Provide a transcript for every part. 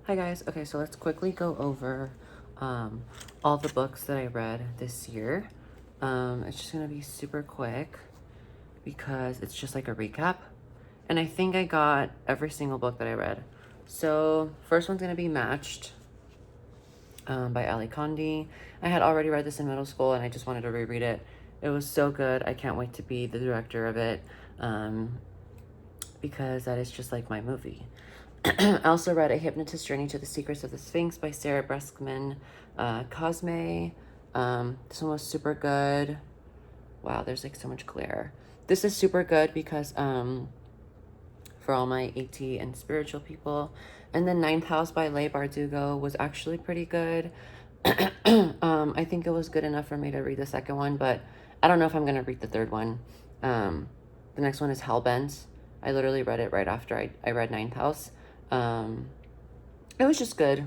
Hi guys. Okay, so let's quickly go over all the books that I read this year. It's just gonna be super quick because it's just like a recap. And I think I got every single book that I read. So first one's gonna be Matched by Ali Condie. I had already read this in middle school and I just wanted to reread it. It was so good. I can't wait to be the director of it because that is just like my movie. I also read A Hypnotist Journey to the Secrets of the Sphinx by Sarah Breskman, Cosme. This one was super good. Wow, there's like so much glare. This is super good because for all my AT and spiritual people. And then Ninth House by Leigh Bardugo was actually pretty good. I think it was good enough for me to read the second one, but I don't know if I'm going to read the third one. The next one is Hellbent. I literally read it right after I read Ninth House. It was just good.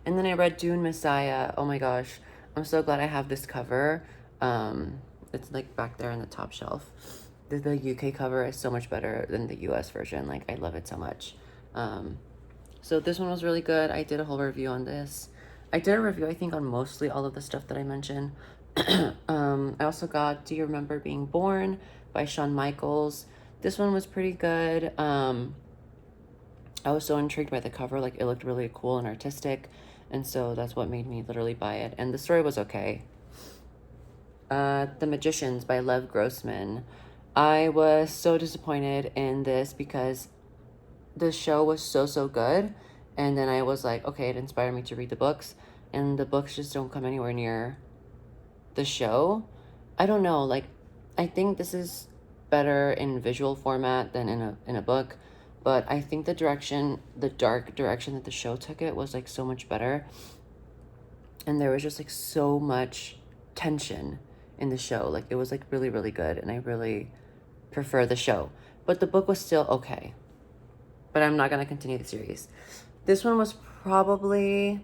And then I read Dune Messiah. Oh my gosh. I'm so glad I have this cover. It's like back there on the top shelf. The UK cover is so much better than the US version. Like, I love it so much. So this one was really good. I did a whole review on this. I did a review, I think, on mostly all of the stuff that I mentioned. I also got Do You Remember Being Born by Shawn Michaels. This one was pretty good. I was so intrigued by the cover. Like, it looked really cool and artistic. And so that's what made me literally buy it. And the story was okay. The Magicians by Lev Grossman. I was so disappointed in this because the show was so good. And then I was like, okay, it inspired me to read the books. And the books just don't come anywhere near the show. I don't know. Like, I think this is better in visual format than in a book. But I think the dark direction that the show took it was like so much better. And there was just like so much tension in the show. Like, it was like really, really good. And I really prefer the show. But the book was still okay. But I'm not going to continue the series. This one was probably,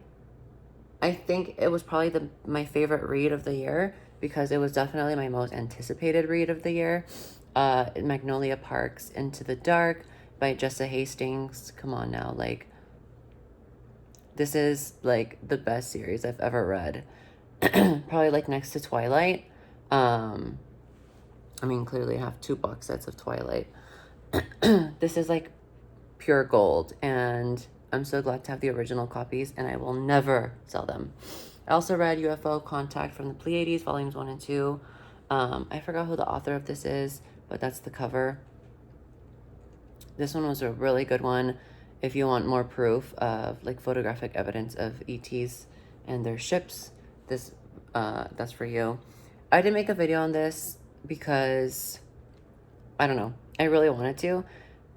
I think it was probably my favorite read of the year because it was definitely my most anticipated read of the year. Magnolia Parks Into the Dark by Jessa Hastings. Come on now, like, this is like the best series I've ever read. Probably like next to Twilight. I mean, clearly I have 2 box sets of Twilight. This is like pure gold, and I'm so glad to have the original copies, and I will never sell them. I also read UFO Contact from the Pleiades, volumes 1 and 2. I forgot who the author of this is, but that's the cover. This one was a really good one if you want more proof of like photographic evidence of ETs and their ships. That's for you. I didn't make a video on this because I don't know, I really wanted to.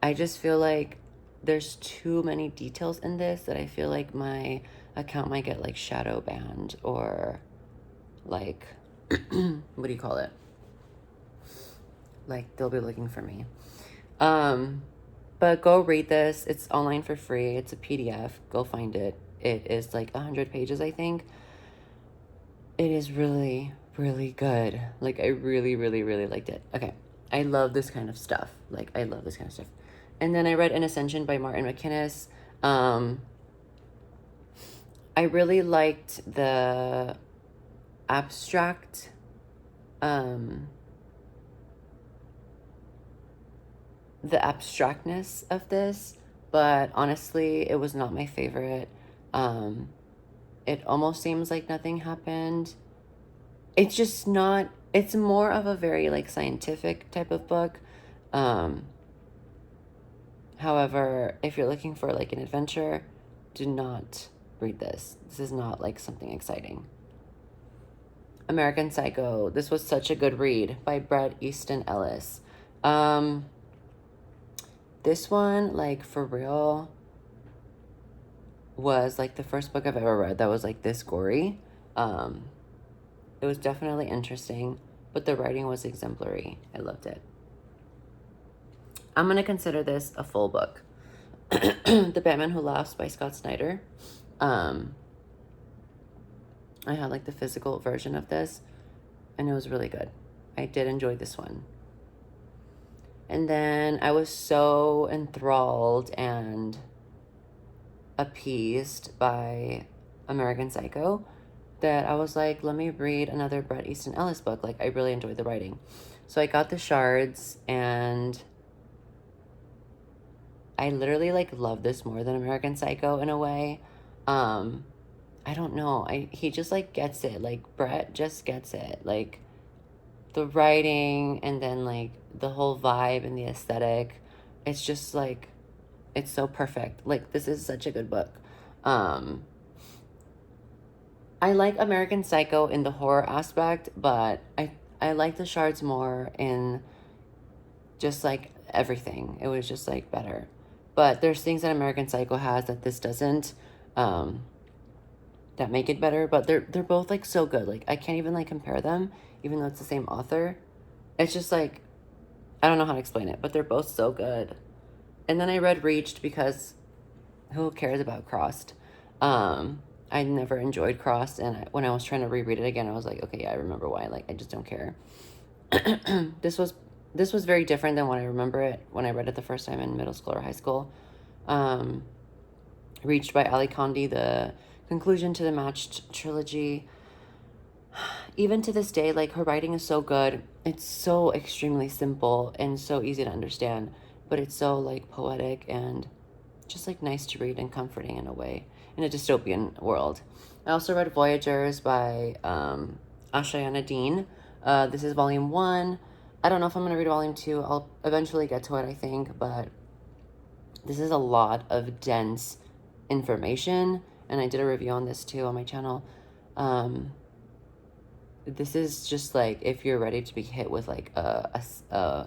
I just feel like there's too many details in this that I feel like my account might get like shadow banned or like what do you call it, like they'll be looking for me. But go read this. It's online for free. It's a PDF. Go find it. It is like 100 pages, I think. It is really, really good. Like, I really, really, really liked it. Okay. I love this kind of stuff. Like, I love this kind of stuff. And then I read An Ascension by Martin MacInnes. I really liked the abstract, the abstractness of this, but honestly, it was not my favorite. It almost seems like nothing happened. It's just not, it's more of a very like scientific type of book. However, if you're looking for like an adventure, do not read this. This is not like something exciting. American Psycho. This was such a good read by Bret, Easton, Ellis. This one, like, for real, was like the first book I've ever read that was like this gory. It was definitely interesting, but the writing was exemplary. I loved it. I'm gonna consider this a full book. The Batman Who Laughs by Scott Snyder. I had like the physical version of this, and it was really good. I did enjoy this one. And then I was so enthralled and appeased by American Psycho that I was like, let me read another Bret Easton Ellis book. Like, I really enjoyed the writing. So I got the Shards, and I literally, like, love this more than American Psycho in a way. I don't know. He just, like, gets it. Like, Bret just gets it. Like, the writing and then, like, the whole vibe and the aesthetic. It's just, like, it's so perfect. Like, this is such a good book. I like American Psycho in the horror aspect, but I like the Shards more in just, like, everything. It was just, like, better. But there's things that American Psycho has that this doesn't, that make it better. But they're both, like, so good. Like, I can't even, like, compare them, even though it's the same author. It's just, like, I don't know how to explain it, but they're both so good. And then I read Reached because who cares about Crossed? I never enjoyed Crossed, and when I was trying to reread it again, I was like, okay, yeah, I remember why. Like, I just don't care. This was very different than when I remember it when I read it the first time in middle school or high school. Reached by Ali Condie, the conclusion to the Matched trilogy. Even to this day, like, her writing is so good. It's so extremely simple and so easy to understand, but it's so, like, poetic and just, like, nice to read and comforting in a way, in a dystopian world. I also read Voyagers by Ashayana Deane. This is volume 1. I don't know if I'm going to read volume 2. I'll eventually get to it, I think, but this is a lot of dense information, and I did a review on this too on my channel. This is just, like, if you're ready to be hit with, like, a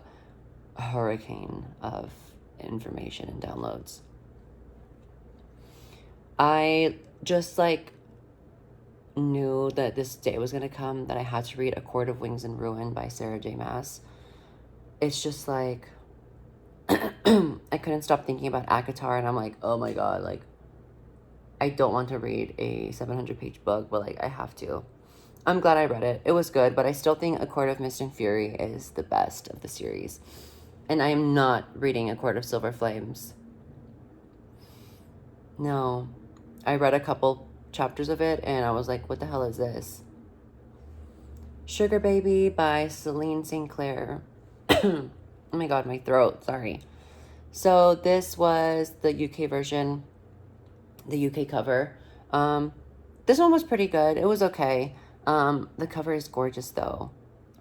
hurricane of information and downloads. I just, like, knew that this day was going to come, that I had to read A Court of Wings and Ruin by Sarah J. Maas. It's just, like, I couldn't stop thinking about ACOTAR, and I'm like, oh my god, like, I don't want to read a 700-page book, but, like, I have to. I'm glad I read it. It was good, but I still think A Court of Mist and Fury is the best of the series. And I am not reading A Court of Silver Flames. No. I read a couple chapters of it, and I was like, what the hell is this? Sugar Baby by Celine Saintclaire. Oh my god, my throat. Sorry. So this was the UK version, the UK cover. This one was pretty good. It was okay. The cover is gorgeous, though.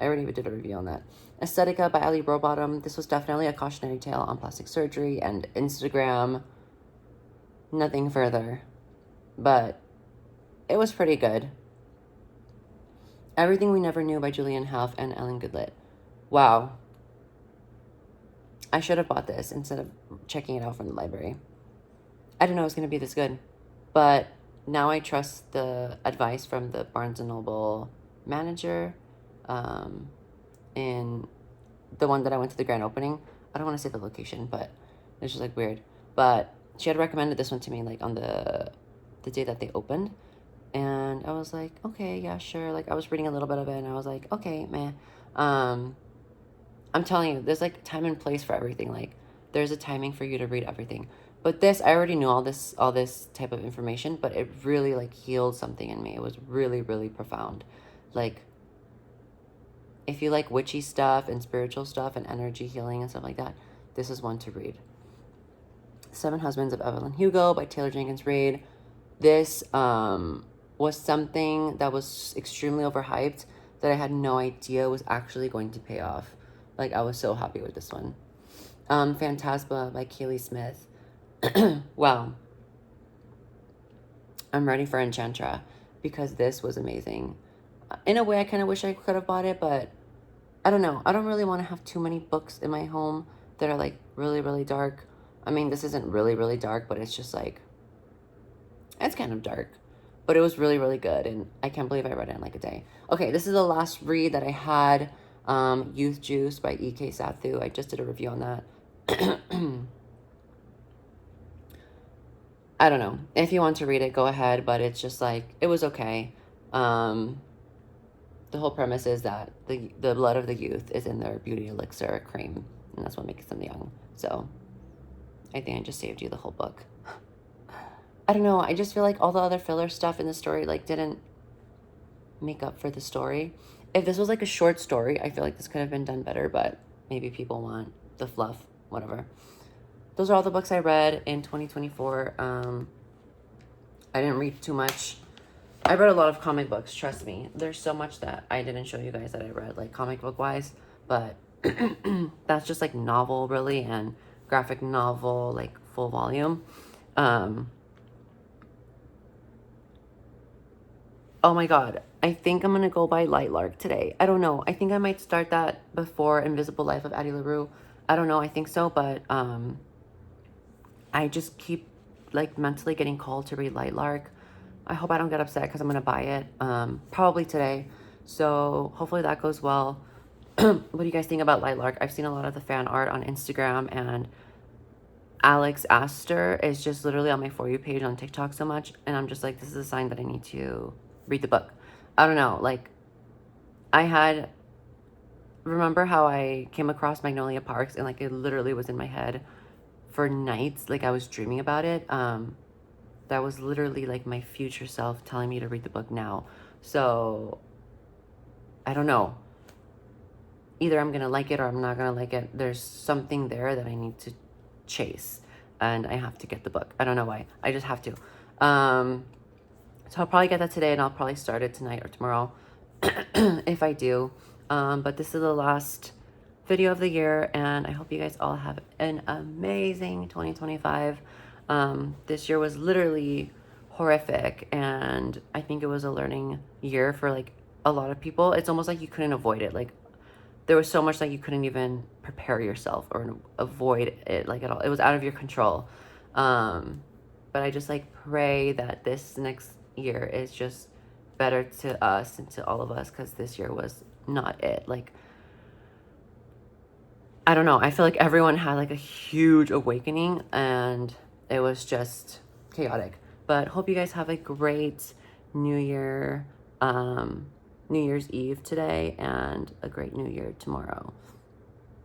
I already did a review on that. Aesthetica by Ali Rowbottom. This was definitely a cautionary tale on plastic surgery and Instagram. Nothing further. But it was pretty good. Everything We Never Knew by Julian Half and Ellen Goodlett. Wow. I should have bought this instead of checking it out from the library. I didn't know it was going to be this good. But now I trust the advice from the Barnes & Noble manager, in the one that I went to the grand opening. I don't want to say the location, but it's just, like, weird. But she had recommended this one to me, like, on the day that they opened. And I was like, okay, yeah, sure. Like, I was reading a little bit of it, and I was like, okay, man. I'm telling you, there's, like, time and place for everything. Like, there's a timing for you to read everything. But this, I already knew all this type of information, but it really, like, healed something in me. It was really, really profound. Like, if you like witchy stuff and spiritual stuff and energy healing and stuff like that, this is one to read. Seven Husbands of Evelyn Hugo by Taylor Jenkins Reid. This was something that was extremely overhyped that I had no idea was actually going to pay off. Like, I was so happy with this one. Phantasma by Kaylee Smith. Wow. I'm ready for Enchantra because this was amazing. In a way, I kind of wish I could have bought it, but I don't know. I don't really want to have too many books in my home that are, like, really, really dark. I mean, this isn't really, really dark, but it's just, like, it's kind of dark. But it was really, really good, and I can't believe I read it in, like, a day. Okay, this is the last read that I had. Youth Juice by E.K. Sathu. I just did a review on that. I don't know. If you want to read it, go ahead, but it's just, like, it was okay. The whole premise is that the blood of the youth is in their beauty elixir cream, and that's what makes them young. So I think I just saved you the whole book. I don't know. I just feel like all the other filler stuff in the story, like, didn't make up for the story. If this was like a short story, I feel like this could have been done better, but maybe people want the fluff, whatever. Those are all the books I read in 2024. I didn't read too much. I read a lot of comic books, trust me. There's so much that I didn't show you guys that I read, like comic book wise, but that's just like novel really, and graphic novel, like full volume. Oh my god, I think I'm gonna go buy Lightlark today. I don't know. I think I might start that before Invisible Life of Addie LaRue. I don't know, I think so, but I just keep like mentally getting called to read Lightlark. I hope I don't get upset because I'm gonna buy it probably today. So hopefully that goes well. What do you guys think about Lightlark? I've seen a lot of the fan art on Instagram, and Alex Astor is just literally on my For You page on TikTok so much, and I'm just like, this is a sign that I need to read the book. I don't know, like, remember how I came across Magnolia Parks, and like it literally was in my head for nights, like I was dreaming about it. That was literally like my future self telling me to read the book now. So I don't know, either I'm gonna like it or I'm not gonna like it. There's something there that I need to chase, and I have to get the book. I don't know why, I just have to. So I'll probably get that today, and I'll probably start it tonight or tomorrow if I do. But this is the last video of the year, and I hope you guys all have an amazing 2025. This year was literally horrific, and I think it was a learning year for like a lot of people. It's almost like you couldn't avoid it. Like there was so much that you couldn't even prepare yourself or avoid it like at all. It was out of your control. But I just like pray that this next year is just better to us and to all of us, because this year was not it. Like, I don't know, I feel like everyone had like a huge awakening, and it was just chaotic. But hope you guys have a great new year, New Year's Eve today, and a great new year tomorrow.